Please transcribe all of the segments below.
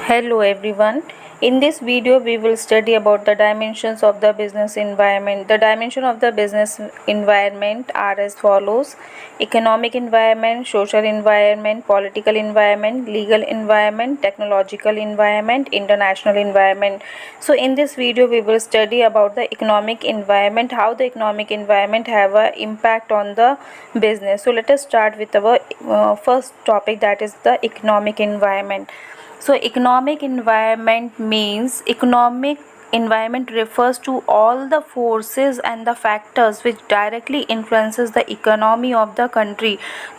Hello everyone. In this video we will study about the dimensions of the business environment. The dimension of the business environment are as follows: economic environment, social environment, political environment, legal environment, technological environment, international environment. So in this video we will study about the economic environment, how the economic environment have a impact on the business. So let us start with our first topic, that is the economic environment. So economic environment means economic environment refers to all the forces and the factors which directly influences the economy of the country.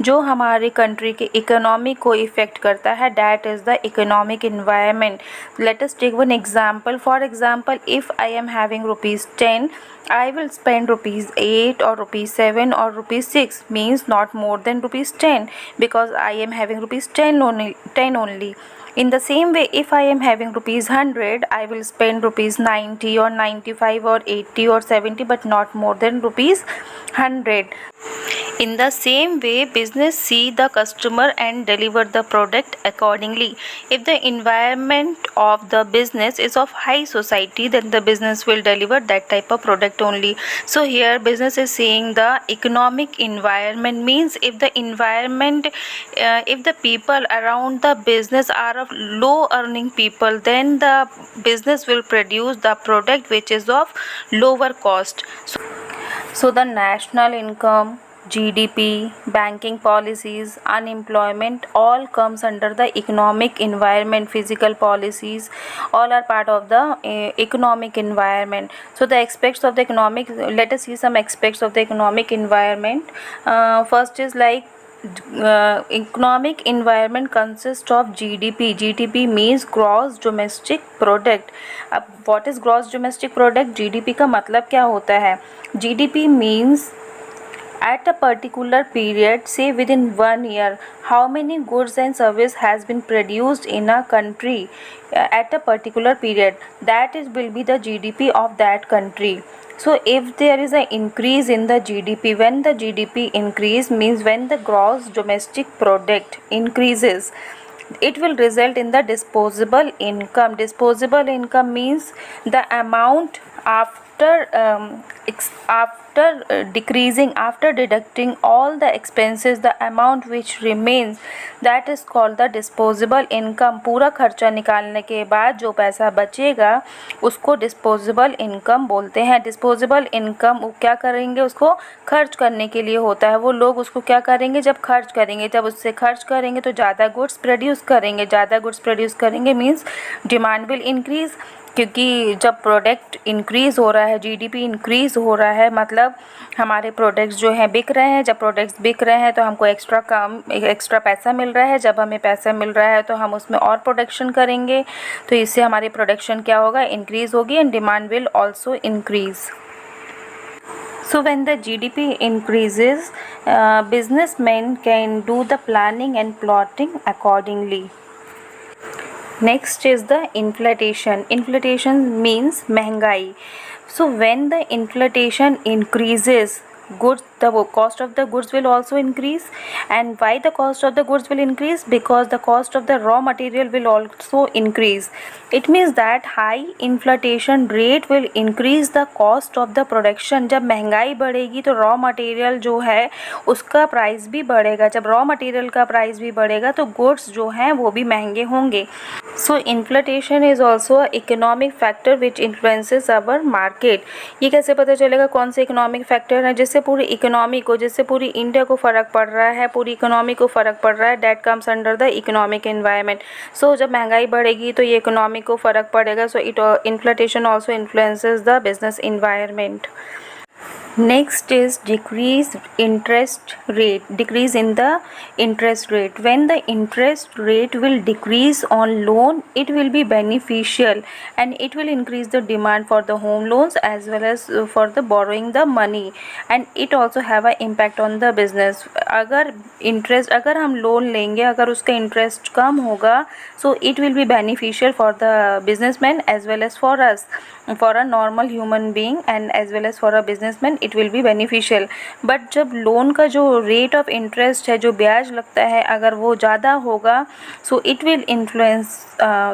जो हमारे country के economy को affect करता है, that is the economic environment. Let us take one example. For example, if I am having rupees 10, I will spend rupees 8 or rupees 7 or rupees 6, means not more than rupees 10, because I am having rupees 10 only. In the same way, if I am having rupees 100, I will spend rupees 90 or 95 or 80 or 70, but not more than rupees 100. In the same way, business see the customer and deliver the product accordingly. If the environment of the business is of high society, then the business will deliver that type of product only. So here business is saying the economic environment means if the environment, if the people around the business are of low earning people, then the business will produce the product which is of lower cost. So the national income, GDP, banking policies, unemployment, all comes under the economic environment. Physical policies, all are part of the economic environment. So the aspects of the economic, let us see some aspects of the economic environment. First is like economic environment consists of GDP. GDP means gross domestic product. अब what is gross domestic product? GDP का मतलब क्या होता है? GDP means at a particular period, say within 1 year, how many goods and service has been produced in a country at a particular period. That is will be the GDP of that country. So if there is an increase in the GDP, when the GDP increase means when the gross domestic product increases, it will result in the disposable income. Disposable income means the amount after decreasing, after deducting all the expenses, the amount which remains, that is called the disposable income. पूरा खर्चा निकालने के बाद जो पैसा बचेगा उसको disposable income बोलते हैं. डिस्पोजेबल इनकम क्या करेंगे, उसको खर्च करने के लिए होता है. वो लोग उसको क्या करेंगे, जब खर्च करेंगे, जब उससे खर्च करेंगे तो ज़्यादा गुड्स प्रोड्यूस करेंगे. ज़्यादा गुड्स प्रोड्यूस करेंगे मीन्स डिमांड विल इंक्रीज़, क्योंकि जब प्रोडक्ट इंक्रीज़ हो रहा है, जीडीपी इंक्रीज़ हो रहा है, मतलब हमारे प्रोडक्ट्स जो हैं बिक रहे हैं. जब प्रोडक्ट्स बिक रहे हैं तो हमको एक्स्ट्रा पैसा मिल रहा है. जब हमें पैसा मिल रहा है तो हम उसमें और प्रोडक्शन करेंगे, तो इससे हमारी प्रोडक्शन क्या होगा, इंक्रीज़ होगी, and demand will also increase. So when the GDP increases, businessmen can do the planning and plotting accordingly. Next is the inflation. Inflation means महंगाई. So when the inflation increases, goods, the cost of the goods will also increase. And why the cost of the goods will increase? Because the cost of the raw material will also increase. It means that high inflation rate will increase the cost of the production. जब महंगाई बढ़ेगी तो raw material जो है उसका price भी बढ़ेगा. जब रॉ मटेरियल का प्राइस भी बढ़ेगा तो गुड्स जो हैं वो भी महंगे होंगे. So inflation is also economic factor which influences our market. ये कैसे पता चलेगा कौन से इकोनॉमिक फैक्टर हैं? जिससे पूरी इकोनॉमी को, जिससे पूरी इंडिया को फ़र्क पड़ रहा है, पूरी इकोनॉमी को फ़र्क पड़ रहा है, that comes under the economic environment. So जब महंगाई बढ़ेगी तो ये इकोनॉमी को फ़र्क पड़ेगा. So inflation also influences the business environment. Next is decrease interest rate. Decrease in the interest rate. When the interest rate will decrease on loan, it will be beneficial and it will increase the demand for the home loans as well as for the borrowing the money, and it also have a impact on the business. अगर हम loan लेंगे, अगर उसका interest कम होगा, so it will be beneficial for the businessman as well as for us, for a normal human being, and as well as for a businessman it will be beneficial. But जब loan का जो rate of interest है, जो ब्याज लगता है, अगर वो ज़्यादा होगा, so it will influence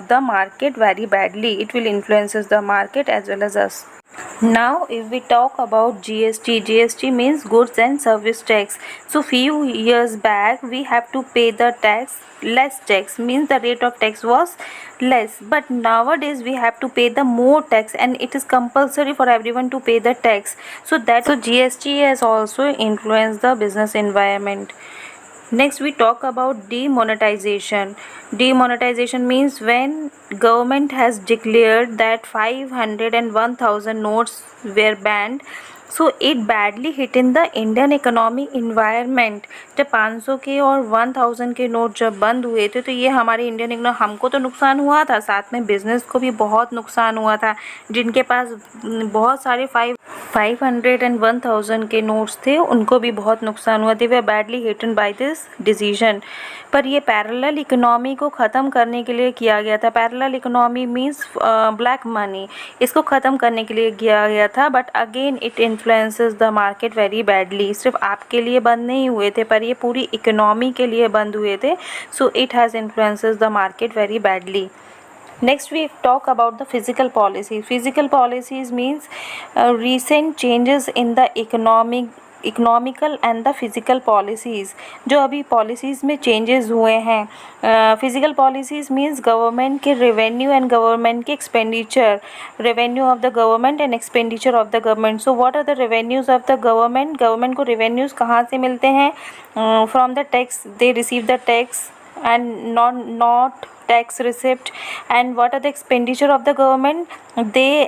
the market very badly. It will influences the market as well as us. Now if we talk about GST means goods and service tax. So few years back we have to pay the tax, less tax, means the rate of tax was less, but nowadays we have to pay the more tax and it is compulsory for everyone to pay the tax. So GST has also influenced the business environment. Next we talk about demonetization. Demonetization means when government has declared that 500 and 1000 notes were banned, so it badly hit in the Indian economic environment. जब 500 के और 1000 के note जब बंद हुए थे, तो ये हमारे इंडियन इकोनॉमी, हमको तो नुकसान हुआ था, साथ में बिजनेस को भी बहुत नुकसान हुआ था. जिनके पास बहुत सारे 500 and 1000 के नोट्स थे, उनको भी बहुत नुकसान हुआ. दे वे बैडली हिटन बाय दिस डिसीजन. पर ये पैरेलल इकोनॉमी को ख़त्म करने के लिए किया गया था. Parallel economy means black money, इसको ख़त्म करने के लिए किया गया था. But again it influences the market very badly. सिर्फ आपके लिए बंद नहीं हुए थे, पर ये पूरी इकोनॉमी के लिए बंद हुए थे. सो it has influences the market very badly. Next we talk about the physical policies. Physical policies means recent changes in the economical and the physical policies. जो अभी पॉलिसीज़ में चेंजेस हुए हैं, फिज़िकल पॉलिसीज़ मीन्स गवर्नमेंट के revenue and government के expenditure, revenue of the government and expenditure of the government. So what are the revenues of the government? Government को revenues कहाँ से मिलते हैं? From the tax. They receive the tax and not tax receipt. And what are the expenditure of the government? They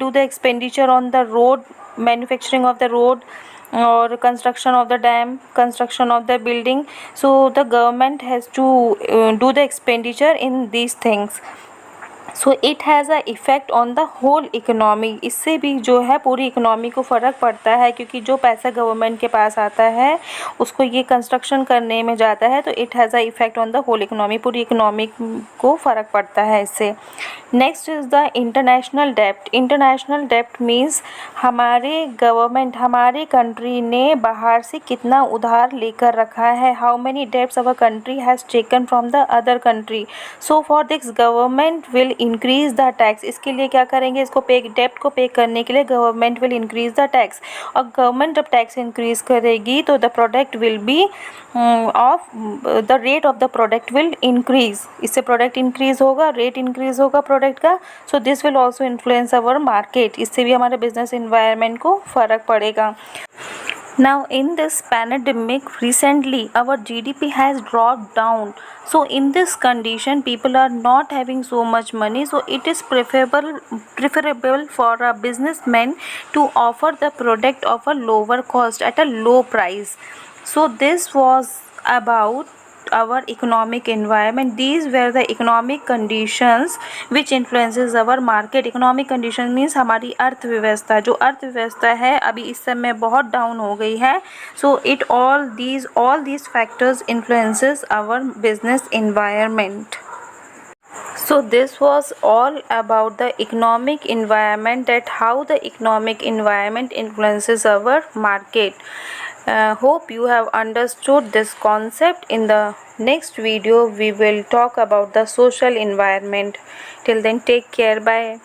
do the expenditure on the road, manufacturing of the road, or construction of the dam, construction of the building. So the government has to do the expenditure in these things. So it has a effect on the whole economy. इससे भी जो है पूरी economy को फ़र्क पड़ता है, क्योंकि जो पैसा गवर्नमेंट के पास आता है उसको ये कंस्ट्रक्शन करने में जाता है. तो it has a effect on the whole economy, पूरी इकोनॉमी को फ़र्क पड़ता है इससे. नेक्स्ट इज़ द इंटरनेशनल डेप्ट. इंटरनेशनल डेप्ट मीन्स हमारे गवर्नमेंट, हमारे कंट्री ने बाहर से कितना उधार लेकर रखा है. How many debts our country has taken from the other country. So for this government will increase the tax. इसके लिए क्या करेंगे? इसको डेप्ट को पे करने के लिए government will increase the tax. और गवर्नमेंट जब टैक्स इंक्रीज करेगी तो the product will be of the rate of the product will increase. इससे प्रोडक्ट इंक्रीज होगा, रेट इंक्रीज होगा प्रोडक्ट का. So this will also influence our market. इससे भी हमारे बिजनेस इन्वायरमेंट को फ़र्क पड़ेगा. Now in this pandemic recently our GDP has dropped down. So in this condition people are not having so much money. So it is preferable for a businessman to offer the product of a lower cost at a low price. So this was about our economic environment. These were the economic conditions which influences our market. Economic condition means हमारी अर्थव्यवस्था, जो अर्थव्यवस्था है अभी इस समय बहुत down हो गई है. So it all these factors influences our business environment. So this was all about the economic environment, that how the economic environment influences our market. Hope you have understood this concept. In the next video we will talk about the social environment. Till then, take care. Bye.